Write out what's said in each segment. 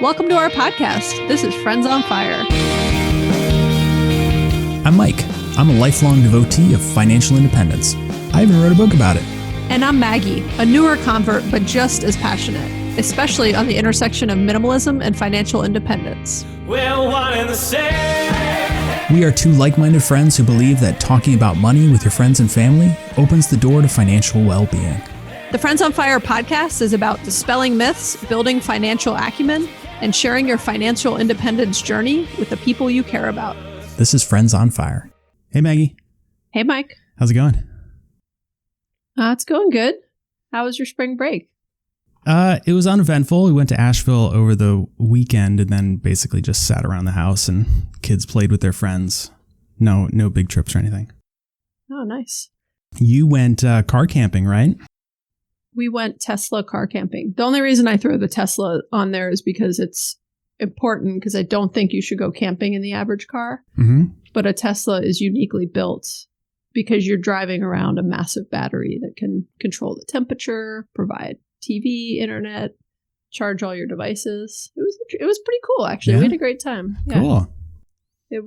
Welcome to our podcast. This is Friends on Fire. I'm Mike. I'm a lifelong devotee of financial independence. I even wrote a book about it. And I'm Maggie, a newer convert, but just as passionate, especially on the intersection of minimalism and financial independence. We're one and the same. We are two like-minded friends who believe that talking about money with your friends and family opens the door to financial well-being. The Friends on Fire podcast is about dispelling myths, building financial acumen, and sharing your financial independence journey with the people you care about. This is Friends on Fire. Hey, Maggie. Hey, Mike. How's it going? It's going good. How was your spring break? It was uneventful. We went to Asheville over the weekend and then basically just sat around the house and kids played with their friends. No big trips or anything. Oh, nice. You went car camping, right? We went Tesla car camping. The only reason I throw the Tesla on there is because it's important, because I don't think you should go camping in the average car. Mm-hmm. But a Tesla is uniquely built because you're driving around a massive battery that can control the temperature, provide TV, internet, charge all your devices. It was pretty cool, actually. Yeah? We had a great time. Yeah. Cool. It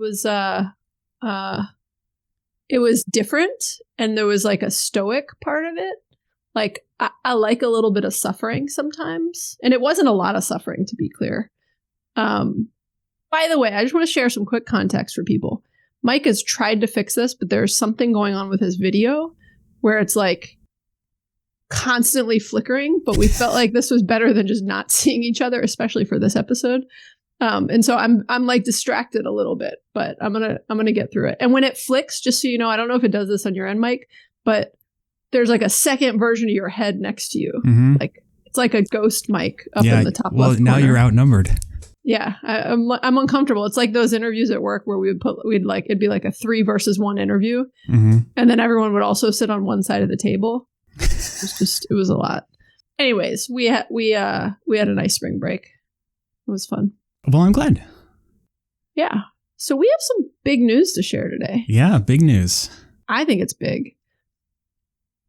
was different, and there was like a stoic part of it. Like, I like a little bit of suffering sometimes. And it wasn't a lot of suffering, to be clear. By the way, I just want to share some quick context for people. Mike has tried to fix this, but there's something going on with his video where it's like constantly flickering. But we felt like this was better than just not seeing each other, especially for this episode. And so I'm like distracted a little bit, but I'm gonna get through it. And when it flicks, just so you know, I don't know if it does this on your end, Mike, but there's like a second version of your head next to you. Mm-hmm. Like it's like a ghost mic up in the top left now corner. You're outnumbered. Yeah, I'm uncomfortable. It's like those interviews at work where it'd be like a 3 versus 1 interview, Mm-hmm. and then everyone would also sit on one side of the table. It was a lot. Anyways, we had a nice spring break. It was fun. Well, I'm glad. Yeah. So we have some big news to share today. Yeah, big news. I think it's big.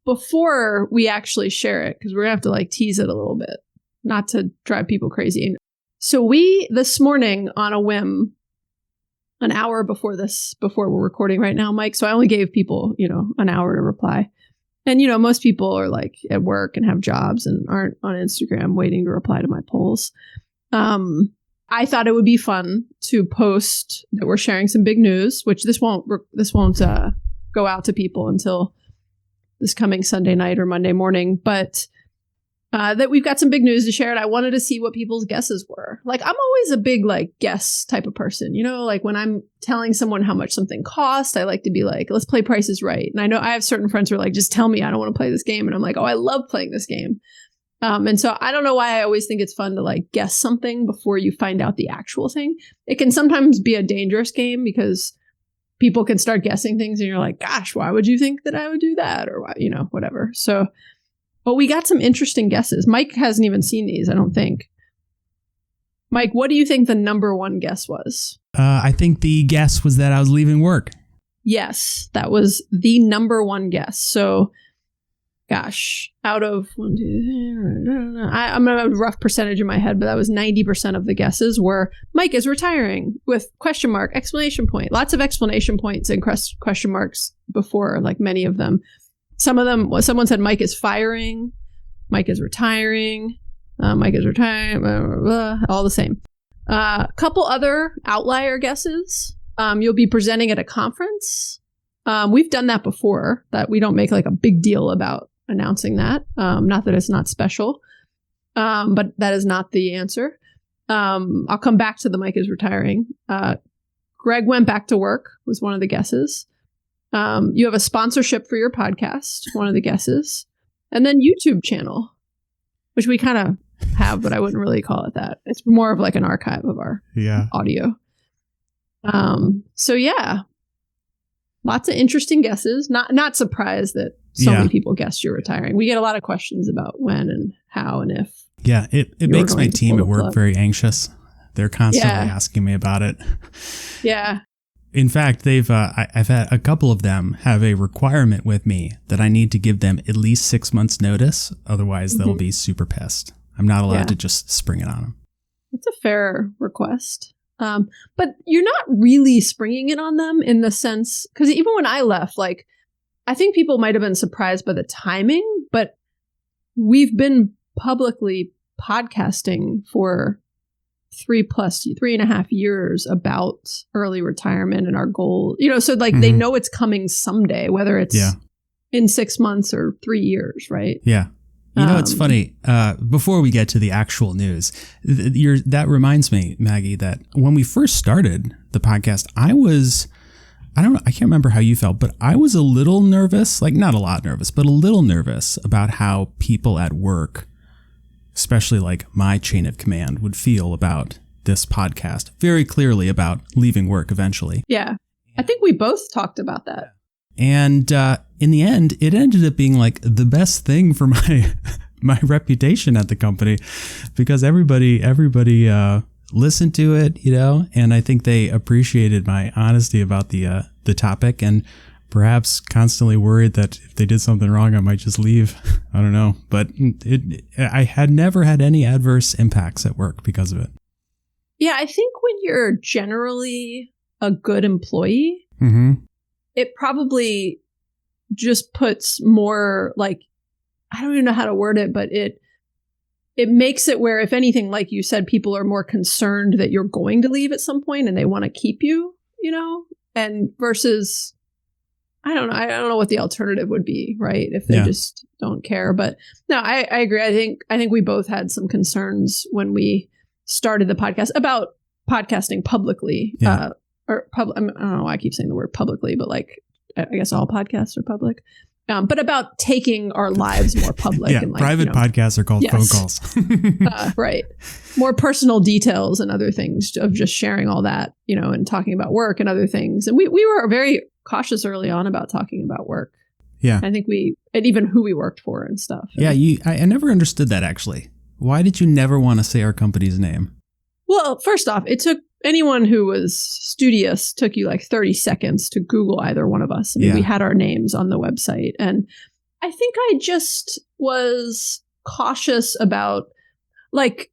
Before we actually share it, because we're gonna have to like tease it a little bit, not to drive people crazy. So we, this morning on a whim, an hour before we're recording right now, Mike. So I only gave people, an hour to reply. And, most people are like at work and have jobs and aren't on Instagram waiting to reply to my polls. I thought it would be fun to post that we're sharing some big news, which this won't go out to people until this coming Sunday night or Monday morning, but that we've got some big news to share, and I wanted to see what people's guesses were. Like, I'm always a big guess type of person, like when I'm telling someone how much something costs, I like to be like, let's play Price is Right. And I know I have certain friends who are like, just tell me, I don't want to play this game. And I'm like, oh, I love playing this game. And so I don't know why I always think it's fun to guess something before you find out the actual thing. It can sometimes be a dangerous game because people can start guessing things and you're like, gosh, why would you think that I would do that? Or why, whatever. So, but we got some interesting guesses. Mike hasn't even seen these, I don't think. Mike, what do you think the number one guess was? I think the guess was that I was leaving work. Yes, that was the number one guess. So, gosh, out of 1, 2, 3, I'm going to have a rough percentage in my head, but that was 90% of the guesses were Mike is retiring with question mark, exclamation point. Lots of exclamation points and question marks before, many of them. Some of them, someone said Mike is firing, Mike is retiring, Mike is retiring, blah, blah, blah, all the same. Couple other outlier guesses. You'll be presenting at a conference. We've done that before, that we don't make a big deal about announcing that. Not that it's not special, but that is not the answer. I'll come back to the Mike is retiring. Greg went back to work was one of the guesses. You have a sponsorship for your podcast, one of the guesses. And then YouTube channel, which we kind of have, but I wouldn't really call it that. It's more of an archive of our audio. So yeah, lots of interesting guesses. Not surprised that so many people guessed you're retiring. We get a lot of questions about when and how and if. Yeah, it makes my team at work very anxious. They're constantly asking me about it. Yeah. In fact, I've had a couple of them have a requirement with me that I need to give them at least 6 months notice. Otherwise, they'll be super pissed. I'm not allowed to just spring it on them. It's a fair request. But you're not really springing it on them in the sense, because even when I left, like, I think people might have been surprised by the timing, but we've been publicly podcasting for 3.5 years about early retirement and our goal, so like they know it's coming someday, whether it's in 6 months or 3 years, right? Yeah. It's funny. Before we get to the actual news, that reminds me, Maggie, that when we first started the podcast, I can't remember how you felt, but I was a little nervous, like not a lot nervous, but a little nervous about how people at work, especially like my chain of command, would feel about this podcast, very clearly about leaving work eventually. Yeah. I think we both talked about that. And in the end, it ended up being like the best thing for my reputation at the company, because everybody listened to it, and I think they appreciated my honesty about the topic, and perhaps constantly worried that if they did something wrong, I might just leave. I don't know, but I had never had any adverse impacts at work because of it. Yeah, I think when you're generally a good employee, it probably just puts more, like, I don't even know how to word it, but it makes it where, if anything, like you said, people are more concerned that you're going to leave at some point and they want to keep you, and versus, I don't know what the alternative would be, right? If they just don't care. But no, I agree. I think we both had some concerns when we started the podcast about podcasting publicly. I don't know why I keep saying the word publicly, but like, I guess all podcasts are public. But about taking our lives more public. And like, private podcasts are called phone calls. Right. More personal details and other things of just sharing all that, and talking about work and other things. And we were very cautious early on about talking about work. Yeah. I think and even who we worked for and stuff. Yeah. I never understood that, actually. Why did you never want to say our company's name? Well, first off, it took anyone who was studious took you like 30 seconds to Google either one of us. I mean, we had our names on the website, and I think I just was cautious about, like,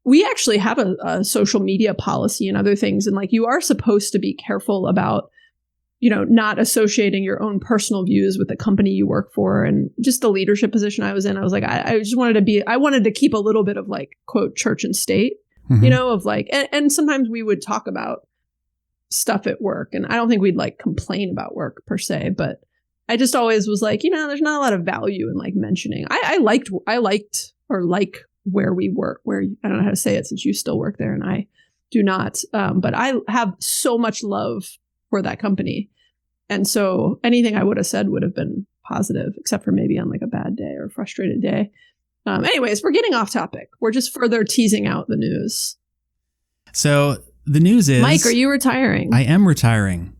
we actually have a social media policy and other things. And like, you are supposed to be careful about, not associating your own personal views with the company you work for. And just the leadership position I was in, I was like, I just wanted to keep a little bit of, like, quote, church and state. Of like, and sometimes we would talk about stuff at work, and I don't think we'd like complain about work per se, but I just always was like, there's not a lot of value in like mentioning. I liked where we work, where I don't know how to say it since you still work there and I do not. But I have so much love for that company. And so anything I would have said would have been positive, except for maybe on like a bad day or a frustrated day. Anyways, we're getting off topic. We're just further teasing out the news. So the news is... Mike, are you retiring? I am retiring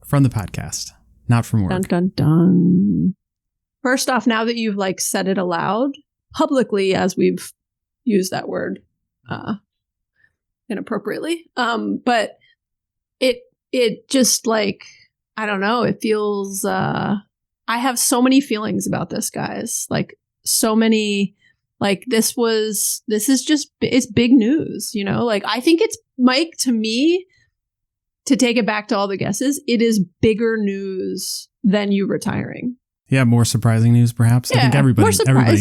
from the podcast, not from work. Dun, dun, dun. First off, now that you've like said it aloud, publicly, as we've used that word inappropriately, but it just like, I don't know, it feels... I have so many feelings about this, guys. Like, so many... Like, it's big news, Like, I think it's, Mike, to me, to take it back to all the guesses, it is bigger news than you retiring. Yeah, more surprising news, perhaps. Yeah, I think everybody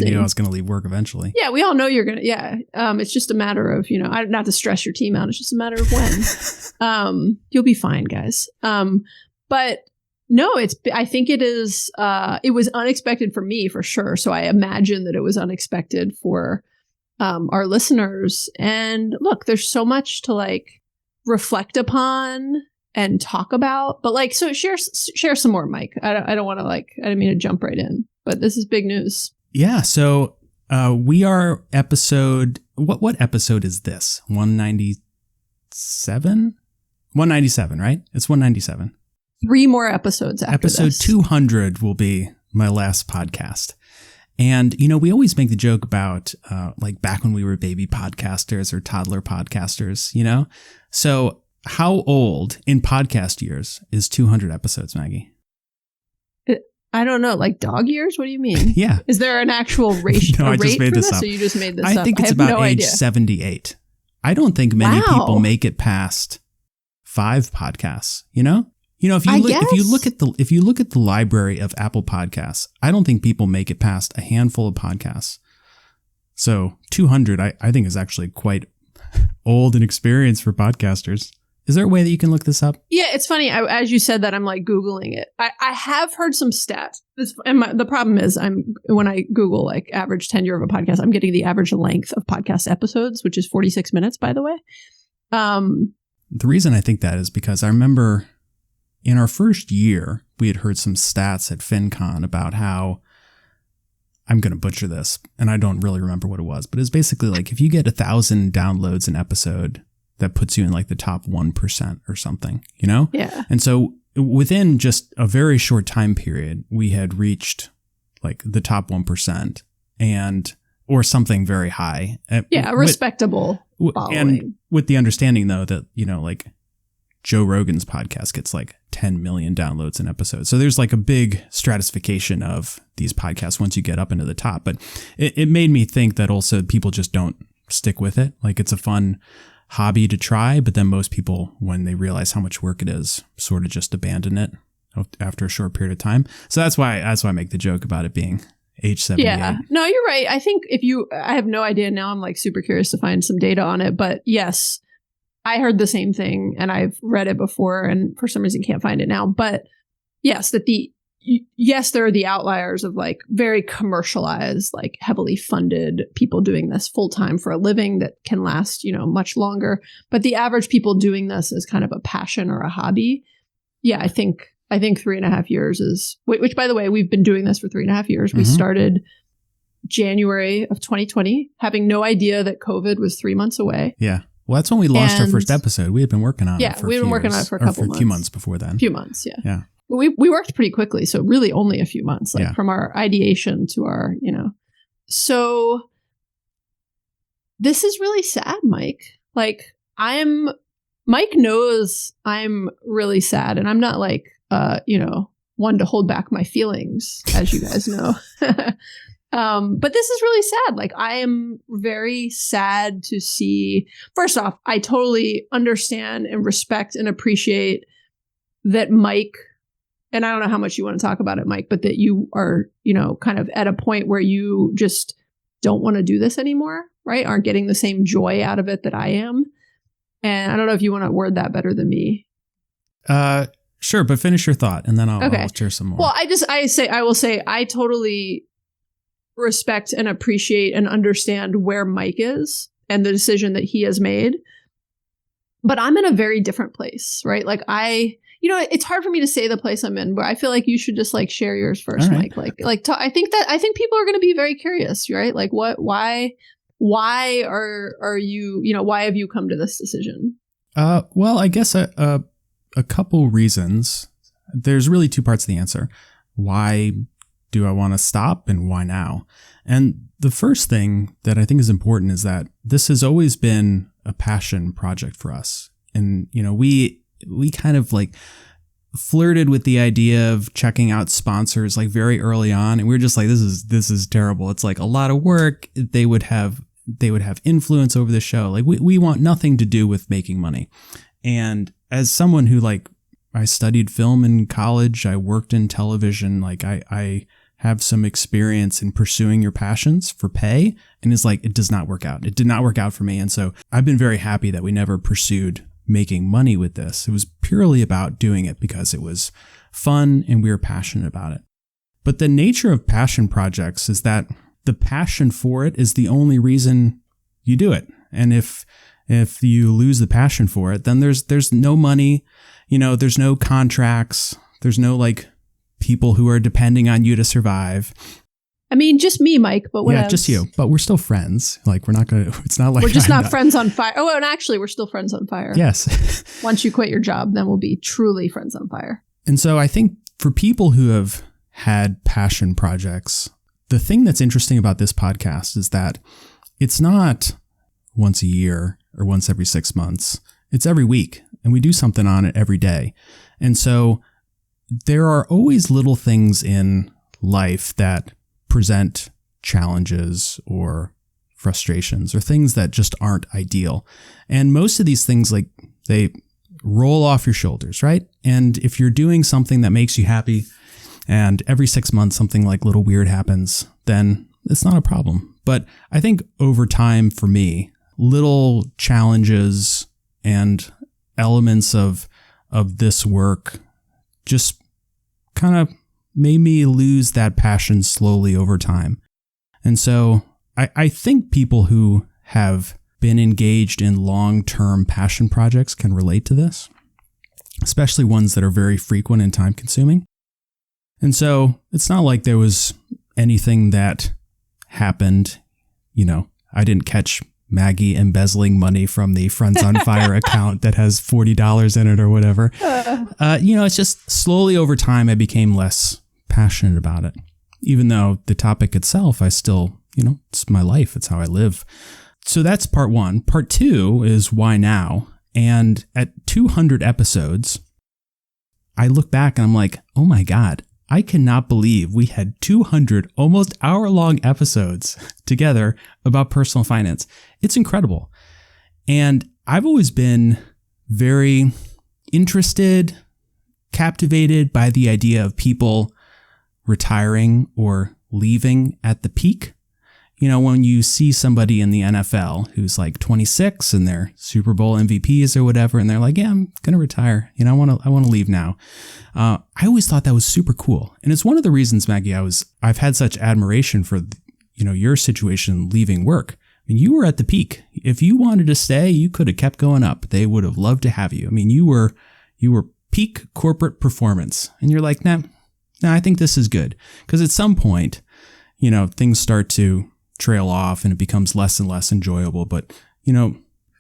knew I was going to leave work eventually. Yeah, we all know you're going to, it's just a matter of, not to stress your team out, it's just a matter of when. You'll be fine, guys. But no, I think it is, it was unexpected for me for sure. So I imagine that it was unexpected for our listeners. And look, there's so much to like reflect upon and talk about, but like, so share some more, Mike. I don't want to I didn't mean to jump right in, but this is big news. Yeah. So we are what episode is this? 197? 197, right? It's 197. 3 more episodes after Episode this. 200 will be my last podcast. And, we always make the joke about like back when we were baby podcasters or toddler podcasters, So how old in podcast years is 200 episodes, Maggie? I don't know, like dog years? What do you mean? Yeah. Is there an actual ratio? No, I just made this up. Or you just made this up? I think it's about age idea. 78. I don't think many Wow. people make it past 5 podcasts, you know? If you I look at the library of Apple Podcasts, I don't think people make it past a handful of podcasts. So 200, I think, is actually quite old and experienced for podcasters. Is there a way that you can look this up? Yeah, it's funny. As you said that, I'm like Googling it. I have heard some stats. The problem is when I Google like average tenure of a podcast, I'm getting the average length of podcast episodes, which is 46 minutes, by the way. The reason I think that is because I remember in our first year, we had heard some stats at FinCon about how, I'm going to butcher this, and I don't really remember what it was, but it's basically like if you get 1,000 downloads an episode, that puts you in like the top 1% or something, you know? Yeah. And so within just a very short time period, we had reached like the top 1% or something very high. Yeah, respectable following. And with the understanding though that, like Joe Rogan's podcast gets like 10 million downloads an episode. So there's like a big stratification of these podcasts once you get up into the top. But it made me think that also people just don't stick with it. Like it's a fun hobby to try, but then most people, when they realize how much work it is, sort of just abandon it after a short period of time. So that's why I make the joke about it being age 78. Yeah, no, you're right. I think I have no idea now. I'm like super curious to find some data on it, but yes, I heard the same thing and I've read it before and for some reason can't find it now. But yes, there are the outliers of like very commercialized, like heavily funded people doing this full time for a living that can last, much longer. But the average people doing this as kind of a passion or a hobby. Yeah, I think 3.5 years is, which by the way, we've been doing this for 3.5 years. We started January of 2020, having no idea that COVID was 3 months away. Yeah. Well, that's when we launched our first episode. We had been working on it for we've been working on it for a couple months. A few months before then. A few months, yeah. Yeah. We worked pretty quickly, so really only a few months, from our ideation to our, So this is really sad, Mike. Like Mike knows I'm really sad, and I'm not like, one to hold back my feelings, as you guys know. But this is really sad. Like I am very sad to see. First off, I totally understand and respect and appreciate that Mike. And I don't know how much you want to talk about it, Mike, but that you are, kind of at a point where you just don't want to do this anymore, right? Aren't getting the same joy out of it that I am. And I don't know if you want to word that better than me. Sure, but finish your thought and then I'll share some more. Well, I will say I totally respect and appreciate and understand where Mike is and the decision that he has made. But I'm in a very different place, right? Like it's hard for me to say the place I'm in, but I feel like you should just like share yours first, right. Mike. I think people are going to be very curious, right? Like why are you, why have you come to this decision? Well, I guess a couple reasons. There's really 2 parts of the answer. Why do I want to stop and why now? And the first thing that I think is important is that this has always been a passion project for us. And, we kind of like flirted with the idea of checking out sponsors like very early on. And we were just like, this is terrible. It's like a lot of work. They would have influence over the show. Like we want nothing to do with making money. And as someone who I studied film in college, I worked in television. Like I have some experience in pursuing your passions for pay. And it's like, it does not work out. It did not work out for me. And so I've been very happy that we never pursued making money with this. It was purely about doing it because it was fun and we were passionate about it. But the nature of passion projects is that the passion for it is the only reason you do it. And if you lose the passion for it, then there's no money, there's no contracts, there's no like people who are depending on you to survive. I mean, just me, Mike, but what else? Yeah, just you. But we're still friends. Like, we're not going to, it's not like we're just not friends on fire. Oh, and actually, we're still friends on fire. Yes. Once you quit your job, then we'll be truly friends on fire. And so I think for people who have had passion projects, the thing that's interesting about this podcast is that it's not once a year or once every 6 months. It's every week. And we do something on it every day. And so there are always little things in life that present challenges or frustrations or things that just aren't ideal. And most of these things, like, they roll off your shoulders, right? And if you're doing something that makes you happy and every 6 months something like little weird happens, then it's not a problem. But I think over time for me, little challenges and elements of this work just kind of made me lose that passion slowly over time. And so I think people who have been engaged in long-term passion projects can relate to this, especially ones that are very frequent and time-consuming. And so it's not like there was anything that happened, I didn't catch Maggie embezzling money from the Friends on Fire account that has $40 in it or whatever. It's just slowly over time, I became less passionate about it, even though the topic itself, I still, it's my life. It's how I live. So that's part one. Part two is why now? And at 200 episodes, I look back and I'm like, oh my God, I cannot believe we had 200 almost hour-long episodes together about personal finance. It's incredible. And I've always been very interested, captivated by the idea of people retiring or leaving at the peak. When you see somebody in the NFL who's like 26 and they're Super Bowl MVPs or whatever, and they're like, yeah, I'm going to retire. I want to leave now. I always thought that was super cool. And it's one of the reasons, Maggie, I've had such admiration for, your situation leaving work. I mean, you were at the peak. If you wanted to stay, you could have kept going up. They would have loved to have you. I mean, you were peak corporate performance, and you're like, nah, I think this is good. Because at some point, things start to trail off and it becomes less and less enjoyable. But,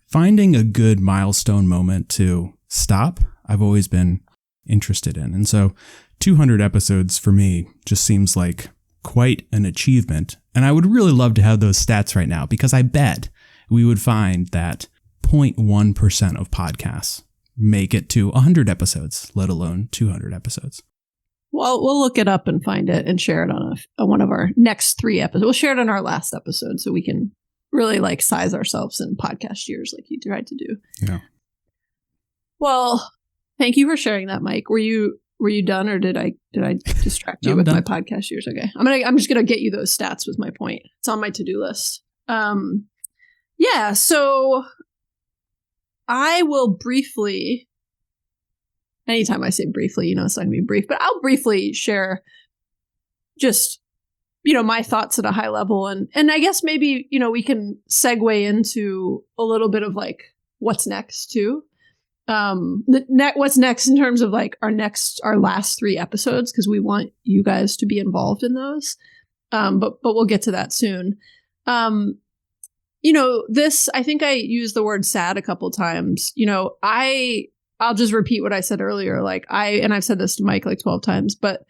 finding a good milestone moment to stop, I've always been interested in. And so 200 episodes for me just seems like quite an achievement. And I would really love to have those stats right now, because I bet we would find that 0.1% of podcasts make it to 100 episodes, let alone 200 episodes. Well, we'll look it up and find it and share it on one of our next 3 episodes. We'll share it on our last episode so we can really size ourselves in podcast years like you tried to do. Yeah. Well, thank you for sharing that, Mike. Were you done, or did I distract you No, with done. my podcast years? Okay. I'm just gonna get you those stats with my point. It's on my to-do list. Yeah, so I will briefly, anytime I say briefly, it's not going to be brief, but I'll briefly share just, my thoughts at a high level. And I guess maybe, we can segue into a little bit of what's next too. What's next in terms of our last 3 episodes, because we want you guys to be involved in those. But we'll get to that soon. This, I think I used the word sad a couple times. I'll just repeat what I said earlier. I've said this to Mike 12 times, but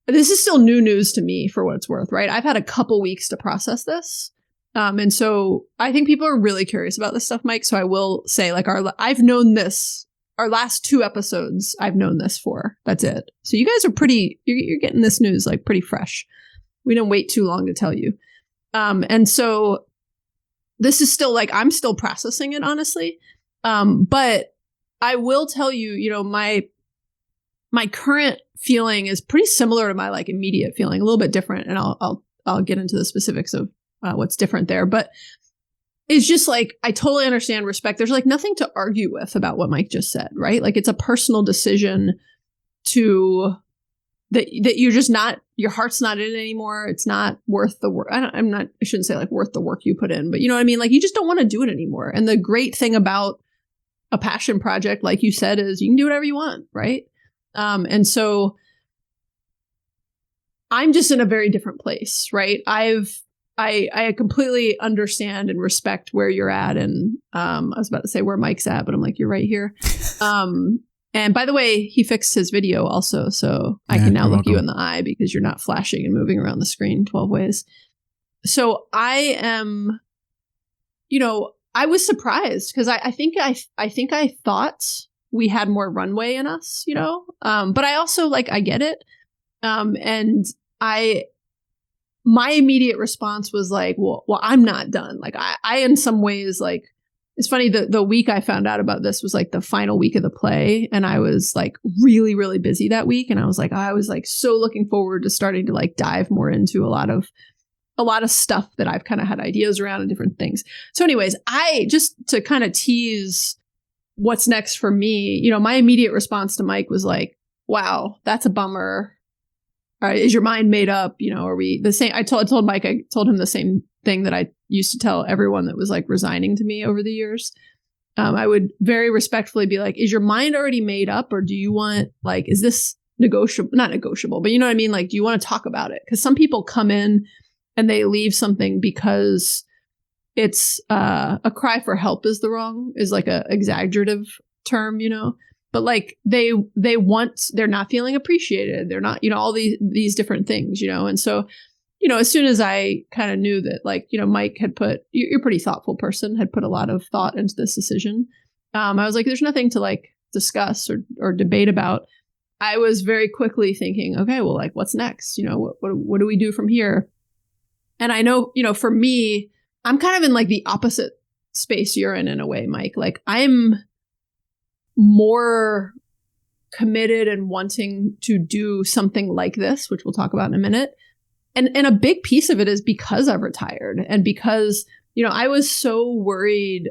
this is still new news to me for what it's worth, right? I've had a couple weeks to process this. And so I think people are really curious about this stuff, Mike. So I will say I've known this, our last 2 episodes, I've known this for. That's it. So you guys are you're getting this news pretty fresh. We didn't wait too long to tell you. And so this is still I'm still processing it, honestly. But I will tell you, my current feeling is pretty similar to my immediate feeling, a little bit different. And I'll get into the specifics of what's different there. But it's just I totally understand, respect. There's nothing to argue with about what Mike just said, right? It's a personal decision that you're just not, your heart's not in it anymore. It's not worth the work. I shouldn't say worth the work you put in, but you know what I mean? You just don't want to do it anymore. And the great thing about a passion project, like you said, is you can do whatever you want, right? And so I'm just in a very different place, right? I completely understand and respect where you're at. And I was about to say where Mike's at, but I'm you're right here. And by the way, he fixed his video also. So I can now look you in the eye because you're not flashing and moving around the screen 12 ways. So I am, I was surprised because I think I thought we had more runway in us, but I also I get it. And my immediate response was like, well, I'm not done. Like I in some ways, like, it's funny, the week I found out about this was like the final week of the play. And I was like really, really busy that week. And I was like so looking forward to starting to like dive more into a lot of stuff that I've kind of had ideas around and different things. So anyways, I just to kind of tease what's next for me, you know, my immediate response to Mike was like, wow, that's a bummer. All right, is your mind made up? You know, are we the same? I told Mike, I told him the same thing that I used to tell everyone that was like resigning to me over the years. I would very respectfully be like, is your mind already made up, or do you want, like, is this negotiable? Not negotiable, but you know what I mean? Like, do you want to talk about it? Because some people come in and they leave something because it's a cry for help is like a exaggerative term, you know. But like they're not feeling appreciated. They're not, you know, all these different things, you know. And so, you know, as soon as I kind of knew that, like, you know, Mike had you're a pretty thoughtful person, had put a lot of thought into this decision. I was like, there's nothing to like discuss or debate about. I was very quickly thinking, okay, well, like, what's next? You know, what do we do from here? And I know, you know, for me, I'm kind of in like the opposite space you're in a way, Mike. Like, I'm more committed and wanting to do something like this, which we'll talk about in a minute. And a big piece of it is because I've retired and because, you know, I was so worried.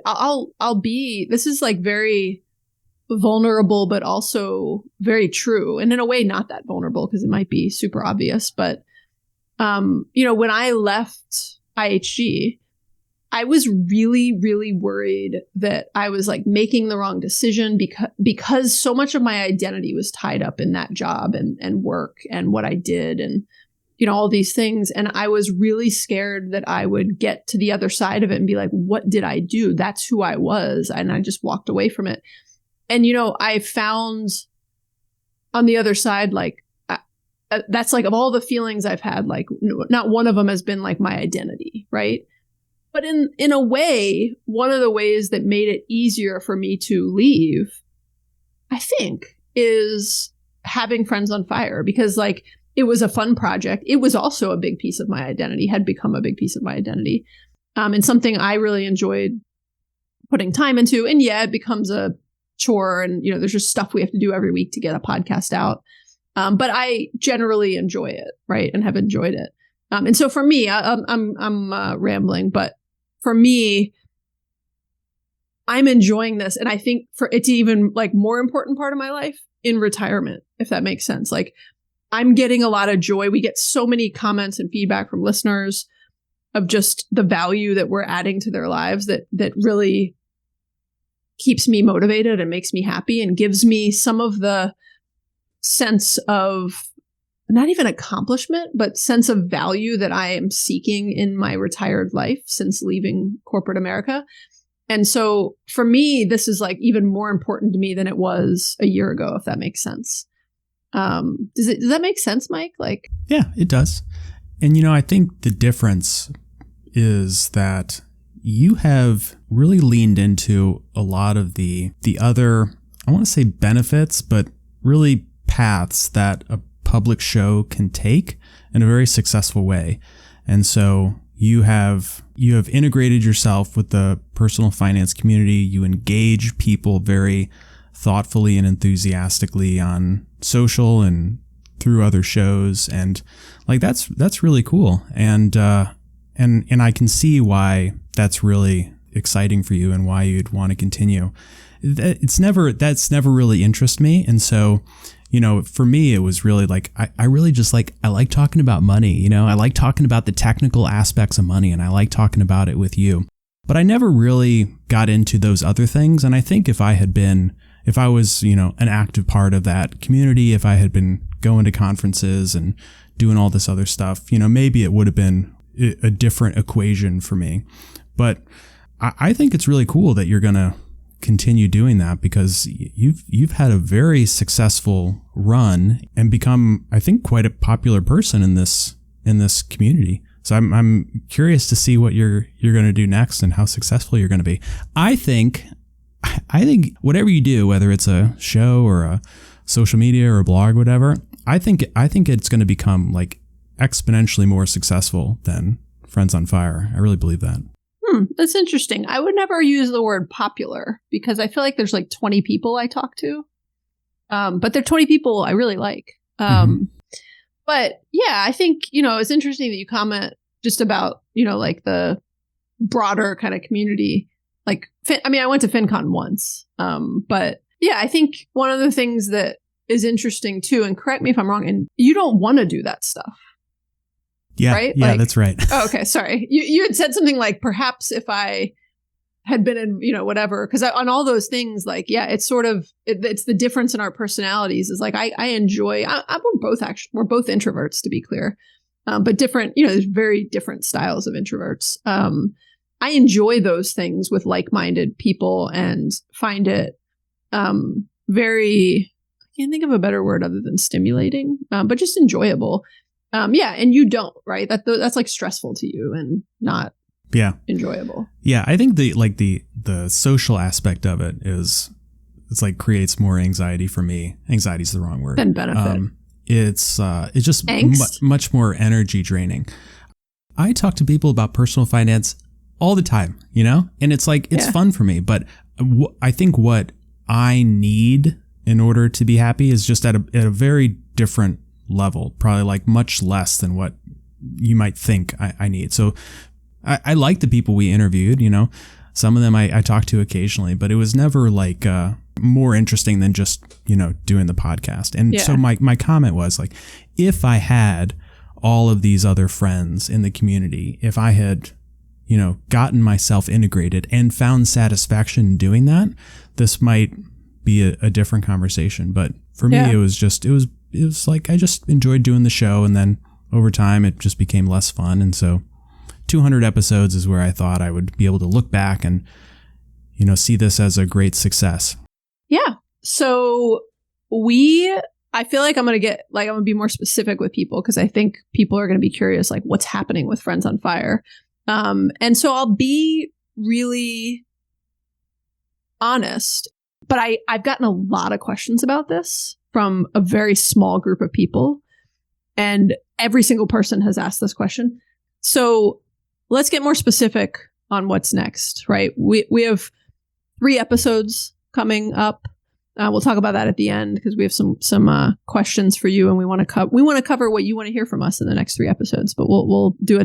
This is like very vulnerable, but also very true. And in a way, not that vulnerable because it might be super obvious. But, you know, when I left IHG, I was really, really worried that I was like making the wrong decision because so much of my identity was tied up in that job and work and what I did and, you know, all these things. And I was really scared that I would get to the other side of it and be like, what did I do? That's who I was. And I just walked away from it. And, you know, I found on the other side, like, that's like of all the feelings I've had, like, not one of them has been like my identity, right? But in a way, one of the ways that made it easier for me to leave, I think, is having Friends on Fire, because like it was a fun project. It was also a big piece of my identity, had become a big piece of my identity, and something I really enjoyed putting time into. And yeah, it becomes a chore, and you know, there's just stuff we have to do every week to get a podcast out. But I generally enjoy it, right, and have enjoyed it. And so for me, I'm rambling, but for me, I'm enjoying this. And I think it's even like more important part of my life in retirement, if that makes sense. Like, I'm getting a lot of joy. We get so many comments and feedback from listeners of just the value that we're adding to their lives that really keeps me motivated and makes me happy and gives me some of the sense of not even accomplishment, but sense of value that I am seeking in my retired life since leaving corporate America. And so for me, this is like even more important to me than it was a year ago, if that makes sense. Does that make sense, Mike? Like, yeah, it does. And, you know, I think the difference is that you have really leaned into a lot of the other, I want to say benefits, but really paths that a public show can take in a very successful way. And so you have integrated yourself with the personal finance community. You engage people very thoughtfully and enthusiastically on social and through other shows. And like, that's really cool. And I can see why that's really exciting for you and why you'd want to continue. That's never really interested me. And so, you know, for me, it was really like, I really just like, I like talking about money, you know, I like talking about the technical aspects of money, and I like talking about it with you. But I never really got into those other things. And I think if I was, you know, an active part of that community, if I had been going to conferences and doing all this other stuff, you know, maybe it would have been a different equation for me. But I think it's really cool that you're going to continue doing that, because you've had a very successful run and become, I think, quite a popular person in this community. So I'm curious to see what you're going to do next and how successful you're going to be. I think whatever you do, whether it's a show or a social media or a blog, whatever, I think it's going to become like exponentially more successful than Friends on Fire. I really believe that. That's interesting. I would never use the word popular because I feel like there's like 20 people I talk to. But they're 20 people I really like. But yeah, I think, it's interesting that you comment just about, like the broader kind of community. Like, I went to FinCon once. But yeah, I think one of the things that is interesting too, and correct me if I'm wrong, and you don't want to do that stuff. Yeah, right? Yeah, that's right. Oh, okay, sorry. You had said something like, perhaps if I had been in, whatever, because on all those things, like, yeah, it's sort of, it's the difference in our personalities is like, I enjoy, we're both introverts, to be clear, but different, there's very different styles of introverts. I enjoy those things with like-minded people and find it very, I can't think of a better word other than stimulating, but just enjoyable. Yeah, and you don't, right? That's like stressful to you and not enjoyable. Yeah, I think the social aspect of it it's like creates more anxiety for me. Anxiety is the wrong word. Than benefit. It's just much more energy draining. I talk to people about personal finance all the time, and it's like it's fun for me. But I think what I need in order to be happy is just at a very different level, probably like much less than what you might think I need. So I like the people we interviewed, some of them I talked to occasionally, but it was never like more interesting than just, doing the podcast. And so my comment was like, if I had all of these other friends in the community, if I had, gotten myself integrated and found satisfaction in doing that, this might be a different conversation. But for me, it was like I just enjoyed doing the show, and then over time it just became less fun. And so 200 episodes is where I thought I would be able to look back and, see this as a great success. Yeah. So I feel like I'm going to be more specific with people because I think people are going to be curious, like what's happening with Friends on Fire. And so I'll be really honest, but I've gotten a lot of questions about this from a very small group of people, and every single person has asked this question. So let's get more specific on what's next, right? We have 3 episodes coming up. We'll talk about that at the end because we have some questions for you, and we want to cover what you want to hear from us in the next 3 episodes. But we'll do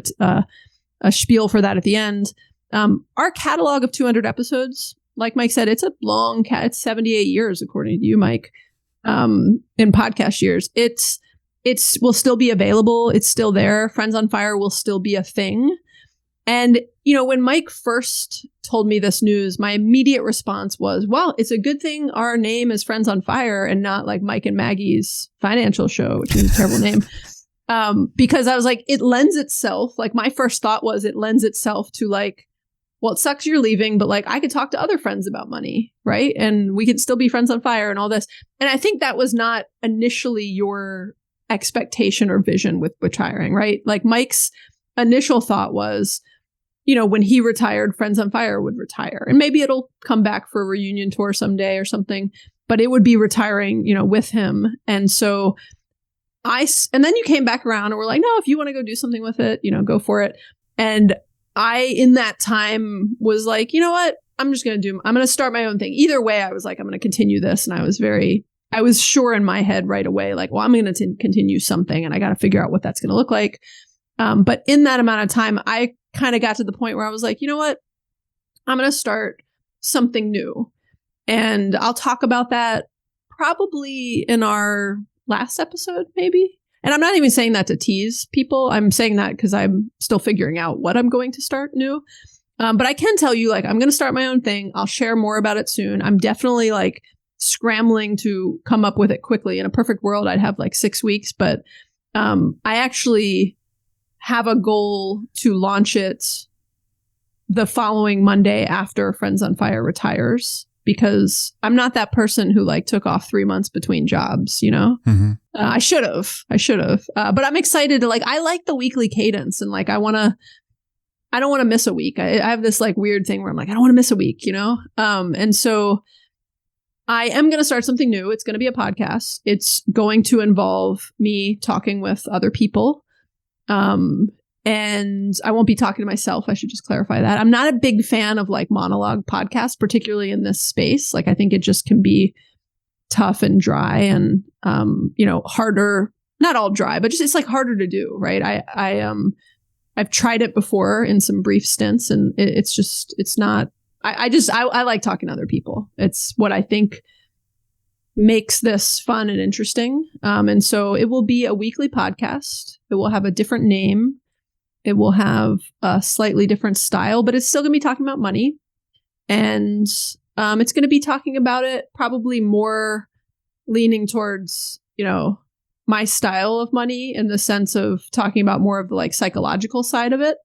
a spiel for that at the end. Our catalog of 200 episodes, like Mike said, it's a long it's 78 years according to you, Mike. In podcast years, it's will still be available. It's still there. Friends on Fire will still be a thing. And, when Mike first told me this news, my immediate response was, well, it's a good thing our name is Friends on Fire and not like Mike and Maggie's financial show, which is a terrible name. Because I was like, it lends itself. Like my first thought was it lends itself to like, well, it sucks you're leaving, but like I could talk to other friends about money, right? And we could still be Friends on Fire and all this. And I think that was not initially your expectation or vision with retiring, right? Like Mike's initial thought was, when he retired, Friends on Fire would retire. And maybe it'll come back for a reunion tour someday or something, but it would be retiring, with him. And so and then you came back around and were like, no, if you want to go do something with it, go for it. And I, in that time, was like, you know what? I'm going to start my own thing. Either way, I was like, I'm going to continue this. And I was sure in my head right away, like, well, I'm going to continue something and I got to figure out what that's going to look like. But in that amount of time, I kind of got to the point where I was like, you know what? I'm going to start something new. And I'll talk about that probably in our last episode, maybe. And I'm not even saying that to tease people. I'm saying that because I'm still figuring out what I'm going to start new. But I can tell you, like, I'm going to start my own thing. I'll share more about it soon. I'm definitely like scrambling to come up with it quickly. In a perfect world, I'd have like 6 weeks. But I actually have a goal to launch it the following Monday after Friends on Fire retires, because I'm not that person who like took off 3 months between jobs, Mm-hmm. I should have, but I'm excited to I like the weekly cadence and like, I don't want to miss a week. I have this like weird thing where I'm like, I don't want to miss a week, and so I am going to start something new. It's going to be a podcast. It's going to involve me talking with other people. And I won't be talking to myself. I should just clarify that. I'm not a big fan of like monologue podcasts, particularly in this space. Like I think it just can be tough and dry and, harder, not all dry, but just, it's like harder to do. Right. I've tried it before in some brief stints and it's not, I like talking to other people. It's what I think makes this fun and interesting. And so it will be a weekly podcast. It will have a different name. It will have a slightly different style, but it's still going to be talking about money. And it's going to be talking about it probably more leaning towards, my style of money in the sense of talking about more of the like psychological side of it,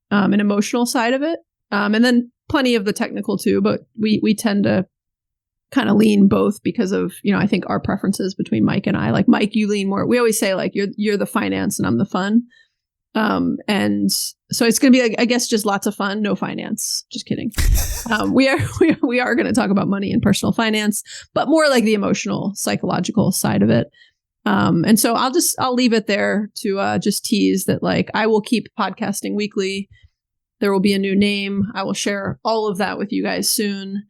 and emotional side of it. And then plenty of the technical too, but we tend to kind of lean both because of, I think our preferences between Mike and I. Like Mike, you lean more. We always say like you're the finance and I'm the fun. And so it's going to be like, I guess, just lots of fun, no finance. Just kidding. We are going to talk about money and personal finance, but more like the emotional, psychological side of it. And so I'll leave it there to just tease that like I will keep podcasting weekly. There will be a new name. I will share all of that with you guys soon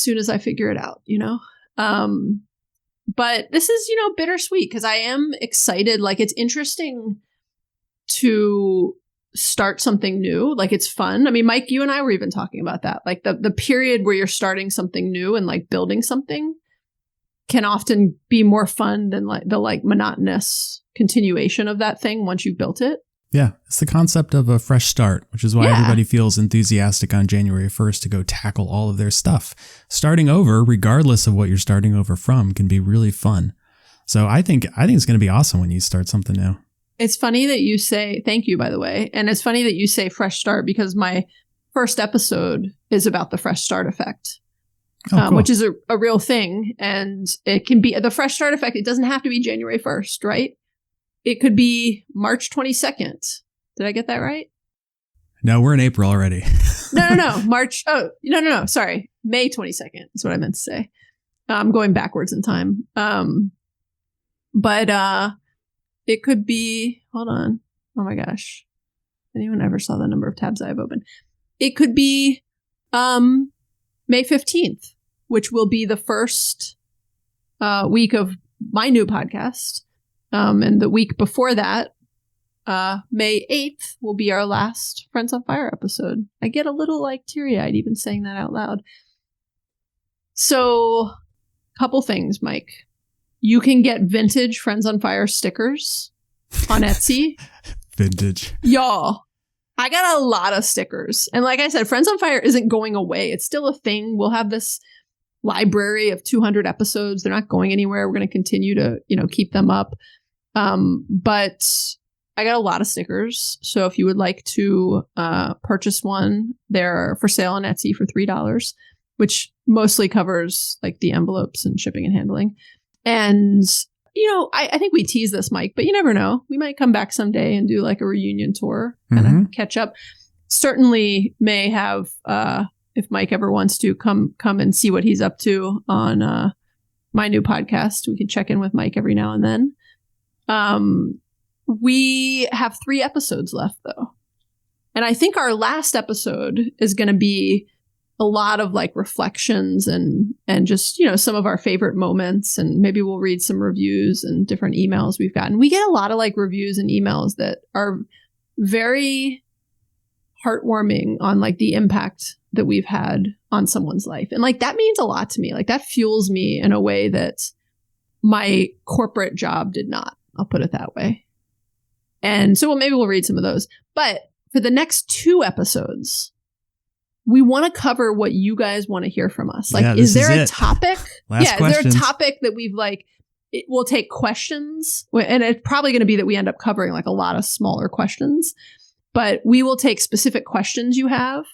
as I figure it out, But this is, bittersweet because I am excited. Like it's interesting to start something new. Like it's fun. I mean, Mike, you and I were even talking about that. Like the period where you're starting something new and like building something can often be more fun than like the like monotonous continuation of that thing once you've built it. Yeah, it's the concept of a fresh start, which is why everybody feels enthusiastic on January 1st to go tackle all of their stuff. Starting over, regardless of what you're starting over from, can be really fun. So I think it's going to be awesome when you start something new. It's funny that you say, thank you, by the way. And it's funny that you say fresh start because my first episode is about the fresh start effect, cool. Which is a real thing. And it can be the fresh start effect. It doesn't have to be January 1st, right? It could be March 22nd. Did I get that right? No, we're in April already. No. March. Oh, no. Sorry. May 22nd is what I meant to say. I'm going backwards in time. But it could be, hold on. Oh my gosh. Anyone ever saw the number of tabs I have open? It could be May 15th, which will be the first week of my new podcast. And the week before that, May 8th, will be our last Friends on Fire episode. I get a little like teary-eyed even saying that out loud. So, couple things, Mike. You can get vintage Friends on Fire stickers on Etsy. Vintage. Y'all, I got a lot of stickers. And like I said, Friends on Fire isn't going away. It's still a thing. We'll have this library of 200 episodes. They're not going anywhere. We're going to continue to, keep them up. But I got a lot of stickers. So if you would like to purchase one, they're for sale on Etsy for $3, which mostly covers like the envelopes and shipping and handling. And, I think we tease this, Mike, but you never know. We might come back someday and do like a reunion tour, kind of catch up. Certainly may have, if Mike ever wants to come and see what he's up to on my new podcast. We can check in with Mike every now and then. We have 3 episodes left, though. And I think our last episode is going to be a lot of like reflections and just, some of our favorite moments. And maybe we'll read some reviews and different emails we've gotten. We get a lot of like reviews and emails that are very heartwarming on like the impact that we've had on someone's life. And like that means a lot to me. Like that fuels me in a way that my corporate job did not. I'll put it that way. And so maybe we'll read some of those. But for the next 2 episodes, we want to cover what you guys want to hear from us. Like, is there a topic? Is there a topic that we've like, we'll take questions, and it's probably going to be that we end up covering like a lot of smaller questions, but we will take specific questions you have.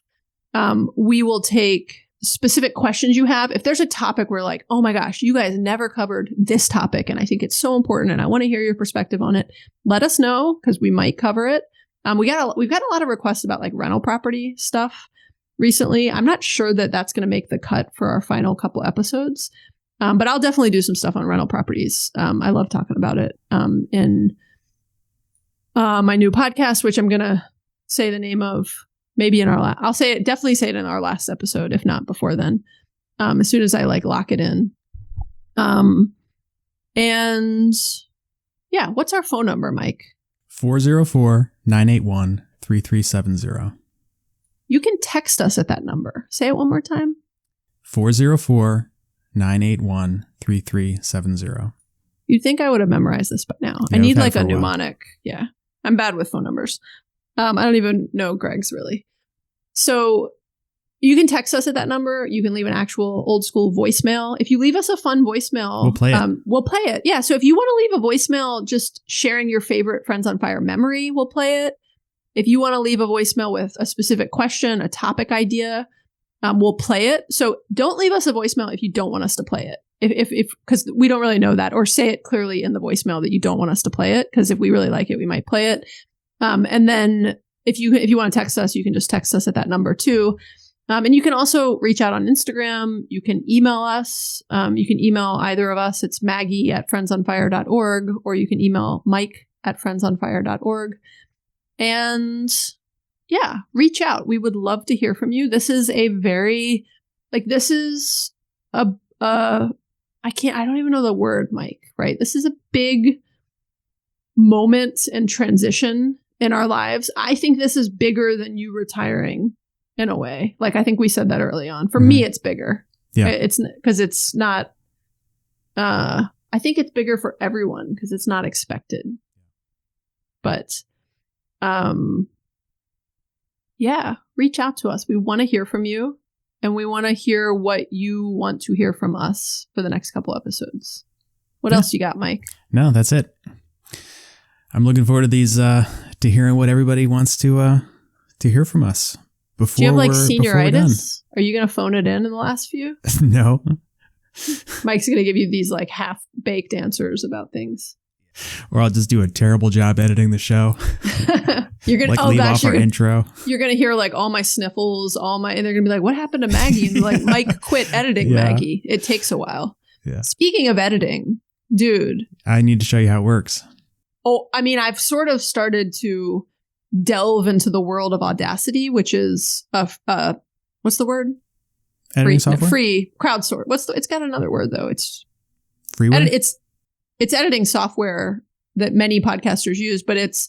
We will take specific questions you have. If there's a topic where like, oh my gosh, you guys never covered this topic, and I think it's so important and I want to hear your perspective on it, let us know because we might cover it. We've got a lot of requests about like rental property stuff recently. I'm not sure that that's going to make the cut for our final couple episodes, but I'll definitely do some stuff on rental properties. I love talking about it. And my new podcast, which I'm going to say the name of maybe in our I'll say it, definitely say it in our last episode, if not before then, as soon as I like lock it in. And yeah, what's our phone number, Mike? 404-981-3370. You can text us at that number. Say it one more time. 404-981-3370. You'd think I would have memorized this by now. Yeah, I need we've had like it a for a while. mnemonic. Yeah. I'm bad with phone numbers. I don't even know Greg's really. So you can text us at that number. You can leave an actual old school voicemail. If you leave us a fun voicemail, We'll play it. We'll play it. Yeah. So if you want to leave a voicemail just sharing your favorite Friends on Fire memory, we'll play it. If you want to leave a voicemail with a specific question, a topic idea, we'll play it. So don't leave us a voicemail if you don't want us to play it. If because we don't really know that, or say it clearly in the voicemail that you don't want us to play it. Because if we really like it, we might play it. And then if you want to text us, you can just text us at that number too. And you can also reach out on Instagram. You can email us. You can email either of us. It's Maggie@friendsonfire.org, or you can email Mike@friendsonfire.org. And yeah, reach out. We would love to hear from you. This is a very, this is I don't even know the word, Mike, right? This is a big moment and transition in our lives. I think this is bigger than you retiring in a way. I think we said that early on. For me, it's bigger. Yeah. It's because it's not, I think it's bigger for everyone because it's not expected. But, yeah, reach out to us. We want to hear from you. And we want to hear what you want to hear from us for the next couple episodes. What else you got, Mike? No, that's it. I'm looking forward to these, to hearing what everybody wants to hear from us. Before Do you have before we're senioritis? Are you going to phone it in the last few? done. No. Mike's going to give you these half-baked answers about things. Or I'll just do a terrible job editing the show. You're gonna leave off our intro. You're gonna hear all my sniffles, and they're gonna be like, "What happened to Maggie?" And be Mike quit editing Maggie. It takes a while. Yeah. Speaking of editing, dude, I need to show you how it works. Oh, I mean, I've sort of started to delve into the world of Audacity, which is what's the word? Editing software? Free crowdsource. It's got another word though. It's freeware. It's editing software that many podcasters use, but it's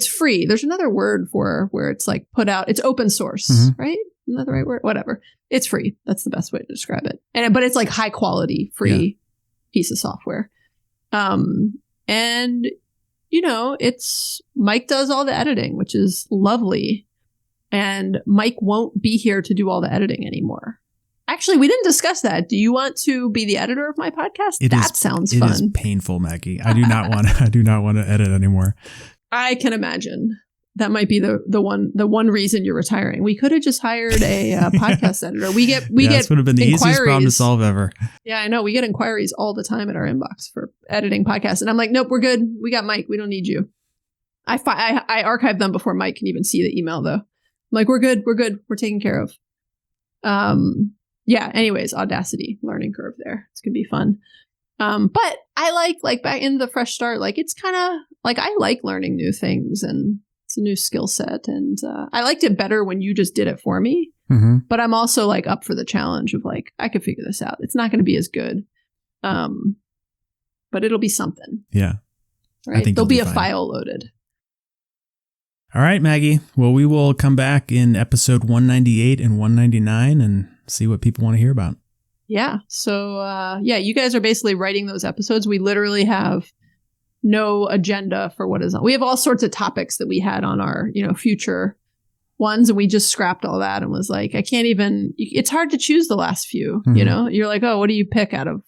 free. There's another word for where it's put out. It's open source, right? Isn't that the right word? Whatever. It's free. That's the best way to describe it. But it's high quality, free piece of software. And it's Mike does all the editing, which is lovely. And Mike won't be here to do all the editing anymore. Actually, we didn't discuss that. Do you want to be the editor of my podcast? Sounds fun. It is painful, Maggie. I do not want to edit anymore. I can imagine. That might be the one reason you're retiring. We could have just hired a podcast editor. We get this would have been the easiest problem to solve ever. Yeah, I know. We get inquiries all the time in our inbox for editing podcasts, and I'm like, nope, we're good. We got Mike. We don't need you. I archive them before Mike can even see the email, though. I'm like, we're good. We're good. We're taken care of. Yeah. Anyways, Audacity learning curve there. It's gonna be fun. But I like back in the fresh start. It's kind of I like learning new things, and it's a new skill set. And I liked it better when you just did it for me. Mm-hmm. But I'm also up for the challenge of I could figure this out. It's not going to be as good, but it'll be something. Yeah. Right. There'll be a file loaded. All right, Maggie. Well, we will come back in episode 198 and 199 and see what people want to hear about. Yeah. So, you guys are basically writing those episodes. We literally have no agenda for what is on. We have all sorts of topics that we had on our, future ones. And we just scrapped all that and was I can't even, it's hard to choose the last few, you're oh, what do you pick out of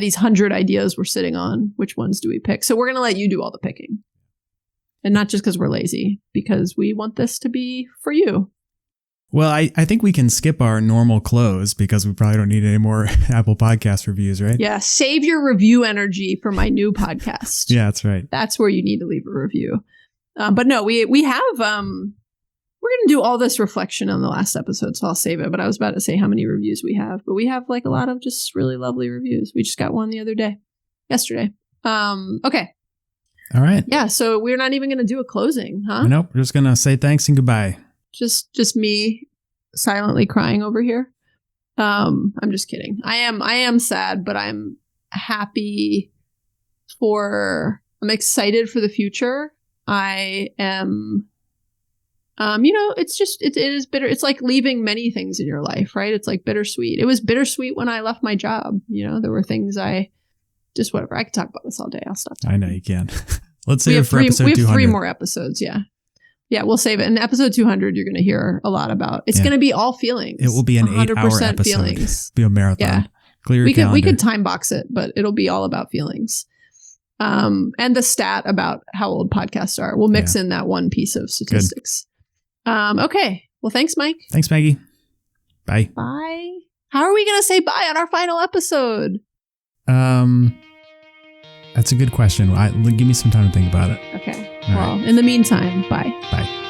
these 100 ideas we're sitting on? Which ones do we pick? So we're going to let you do all the picking. And not just because we're lazy, because we want this to be for you. Well, I think we can skip our normal close because we probably don't need any more Apple Podcast reviews, right? Yeah. Save your review energy for my new podcast. Yeah, that's right. That's where you need to leave a review. But no, we have, we're going to do all this reflection on the last episode, so I'll save it. But I was about to say how many reviews we have, but we have a lot of just really lovely reviews. We just got one yesterday. Okay. All right. Yeah, so we're not even going to do a closing, huh? Nope. We're just going to say thanks and goodbye. Just me silently crying over here. I'm just kidding. I am sad, but I'm happy I'm excited for the future. I am, it is bitter. It's like leaving many things in your life, right? It's like bittersweet. It was bittersweet when I left my job. There were things whatever. I could talk about this all day. I'll stop. I know you can. Let's save it for episode 200. We have 3 more episodes. Yeah. Yeah, we'll save it. In episode 200, you're going to hear a lot about. It's going to be all feelings. It will be an 8-hour episode. Feelings. Be a marathon. Yeah. Clear your calendar. We could time box it, but it'll be all about feelings. And the stat about how old podcasts are. We'll mix in that one piece of statistics. Okay. Well, thanks, Mike. Thanks, Maggie. Bye. Bye. How are we going to say bye on our final episode? That's a good question. Give me some time to think about it. Okay. All well, right. In the meantime, bye. Bye.